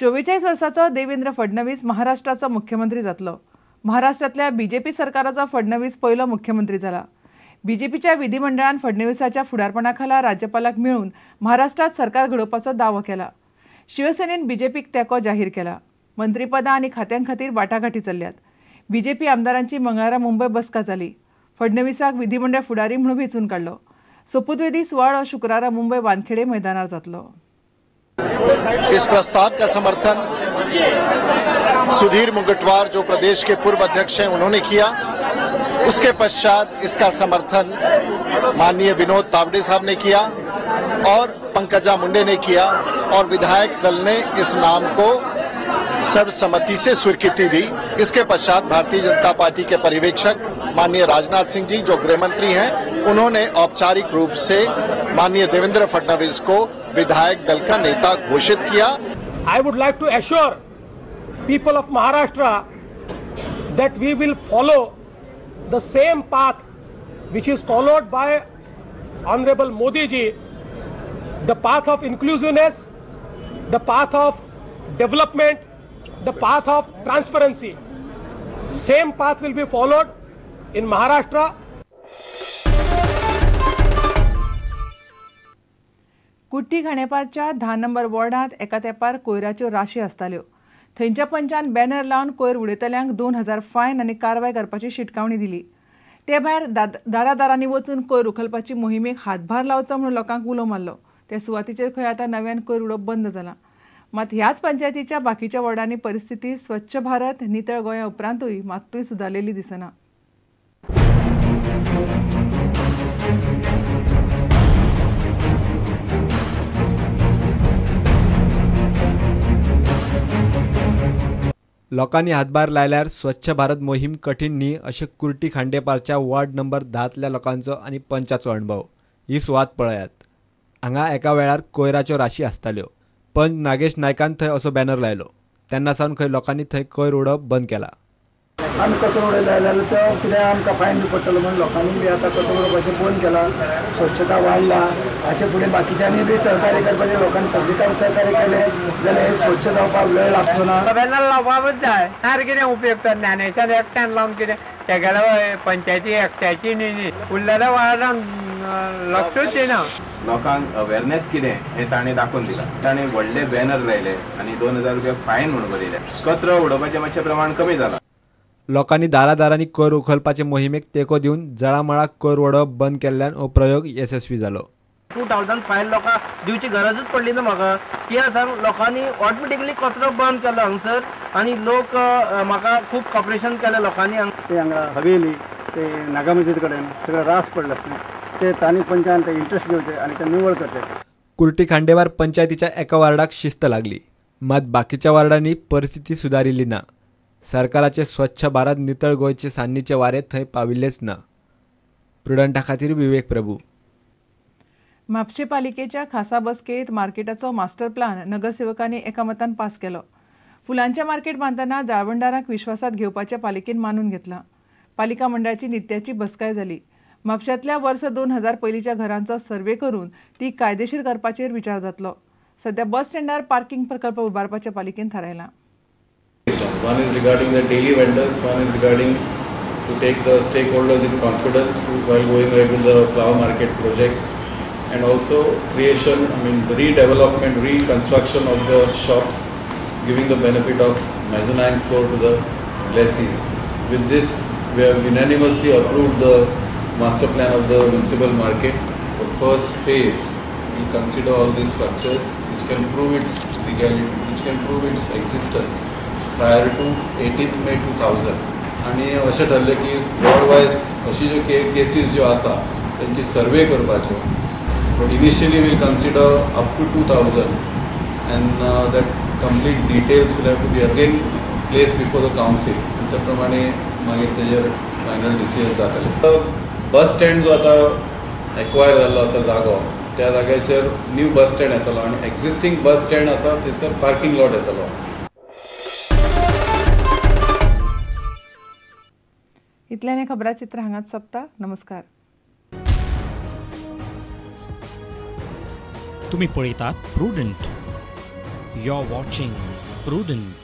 44 वर्षाचो देवेंद्र फडणवीस महाराष्ट्राचो मुख्यमंत्री जातलो। महाराष्ट्रातल्या बीजेपी सरकाराचो फडणवीस पयलो मुख्यमंत्री जाला। बीजेपीच्या विधिमंडळान फडणवीसाच्या फुडारपणाखाला राज्यपालाक मेळून महाराष्ट्रात सरकार घडोवपाचो दावो केला। शिवसेनेन बीजेपीक तेंको जाहीर केला। मंत्रीपदां आनी खात्यां खातीर वाटाघाटी चल्ल्यात। बीजेपी आमदारांची मंगळारा मुंबय बसका जाली। फडणवीसाक विधिमंडळ फुडारी म्हणून वेंचून काडलो। सोपुतविधी सुवाळो शुक्रारा मुंबई वानखेडे मैदानार जातलो। इस प्रस्ताव का समर्थन सुधीर मुंगटवार जो प्रदेश के पूर्व अध्यक्ष हैं उन्होंने किया। उसके पश्चात इसका समर्थन माननीय विनोद तावड़े साहब ने किया और पंकजा मुंडे ने किया और विधायक दल ने इस नाम को सर्वसम्मति से स्वीकृति दी। इसके पश्चात भारतीय जनता पार्टी के पर्यवेक्षक माननीय राजनाथ सिंह जी जो गृह मंत्री हैं उन्होंने औपचारिक रूप से माननीय देवेंद्र फडणवीस को विधायक दल का नेता घोषित KIA. I would like to assure people of Maharashtra that we will follow the same path which is followed by Honorable Modi ji, the path of inclusiveness, the path of development, the path of transparency. Same path will be followed in Maharashtra. कुट्टी खांडेपारच्या 10 number वॉर्डात एका तेंपार कोयराच्यो राशी आसताल्यो। थंयच्या पंचान banner लावन कोयर उडयतल्यांक 2000 फायन आनी कारवाय करपाची शिटकावणी दिली। ते भायर दारादारांनी वचून कोयर उखलपाची मोहिमेक हातभार लावचो म्हणून लोकांक उलो मारलो। त्या सुवातीचेर खंय आतां नव्यान कोयर उडोवप बंद जाला। मात ह्याच पंचायतीच्या बाकीच्या वॉर्डांनी परिस्थिती स्वच्छ भारत नितळ गोंया उपरांतूय मात्तूय सुदारलेली दिसना। लोकांनी हातभार लायल्यार स्वच्छ भारत मोहीम कठीण न्ही अशें कुर्टी खांडेपारच्या वॉर्ड नंबर 10तल्या लोकांचो आनी पंचाचो अणभव। ही सुवात पळयात। हांगा एका वेळार कोयराच्यो राशी आसताल्यो। पंच नागेश नायकान थंय असो बॅनर लायलो। तेन्ना सावन खंय लोकांनी थंय कोयर उडोवप बंद केला। आमी कचरो उडयलो जाल्यार तो कित्याक आमकां फायन बी पडटलो म्हणून लोकांनी बी आतां कचरो उडोवपाचें बंद केला। स्वच्छता वाडला। हाचे फुडें बाकीच्यांनी बी सहकार्य करपाचें लोकांनी पब्लिकान सहकार्य केलें जाल्यार स्वच्छ जावपाक वेळ लागचो ना। बॅनर लावपाकूच जाय। तार कितें उपयोग तर ज्ञानेश्वर एकट्यान लावन कितें तेगेल्या पंचायती एकट्याची न्ही उरलेल्या वार्डान लक्षूच दिना। लोकांक अवेअरनेस कितें हें ताणें दाखोवन दिलां। ताणें व्हडले बॅनर लायले आनी 2000 रुपया फायन म्हणून बरयले। कचरो उडोवपाचें मातशें प्रमाण कमी जालां। लोकांनी दारादारांनी कोयर उखलपाचे मोहिमेक तेको दिवन जळामळाक कोयर उडोवप बंद केल्ल्यान हो प्रयोग यशस्वी जालो। 2000 फायन लोकांक दिवची गरजूच पडली ना म्हाका। कित्याक सांग लोकांनी ऑटोमॅटिकली कचरो बंद केलो हांगसर आनी लोक म्हाका खूब कॉपरेशन केलें लोकांनी। हांगा हवेली ते नागा मस्जिद कडेन सगळो रास पडला ते तांणी पंचायत इंट्रस्ट घेवचे आनी ते निवळ करचे। कुर्टी खांडेवार पंचायतीच्या एका वार्डाक शिस्त लागली। मात बाकीच्या वार्डांनी परिस्थिती सुदारिल्ली ना। सरकाराचे स्वच्छ भारत नितळ गोंयचे सान्नीचे वारे थंय पाविल्लेच ना। प्रुडंटा खातीर विवेक प्रभू। म्हापशे पालिकेच्या खासा बसकेत मार्केटाचो मास्टर प्लान नगरसेवकांनी एकामतान पास केलो। फुलांचे मार्केट बांदतना जाळवणदारांक विश्वासात घेवपाचे पालिकेन मानून घेतला। पालिका मंडळाची नित्याची बसकाय जाली। म्हापशांतल्या वर्स 2000 पयलींच्या घरांचो सर्वे करून ती कायदेशीर करपाचेर विचार जातलो। सध्या बस स्टँडार पार्किंग प्रकल्प उबारपाचे पालिकेन थारायला। One is regarding the daily vendors, one is regarding to take the stakeholders in confidence while going ahead with the flower market project, and also creation, the redevelopment, reconstruction of the shops, giving the benefit of mezzanine floor to the lessees. With this, we have unanimously approved the master plan of the municipal market. The first phase will consider all these structures which can prove its legality, which can prove its existence prior to 18th May 2000 आणि अशें ठरलें की ward wise अशी ज्यो cases ज्यो आसा तांची सर्वे करपाच्यो but initially will consider up to 2000 and that complete details will have to be again place before the council त्या प्रमाणे मागीर तेजेर फायनल डिसिजन जातलें। बस स्टँड जो आतां एक्वायर जाल्लो आसा जागो त्या जाग्याचेर न्यू बस स्टँड येतलो आनी एक्झिस्टींग बस स्टँड आसा थंयसर पार्किंग लॉट येतलो। इतल्याने खबराचित्र हांगाच सोंपता। नमस्कार। तुम्ही पळयतात Prudent. You are watching prudent.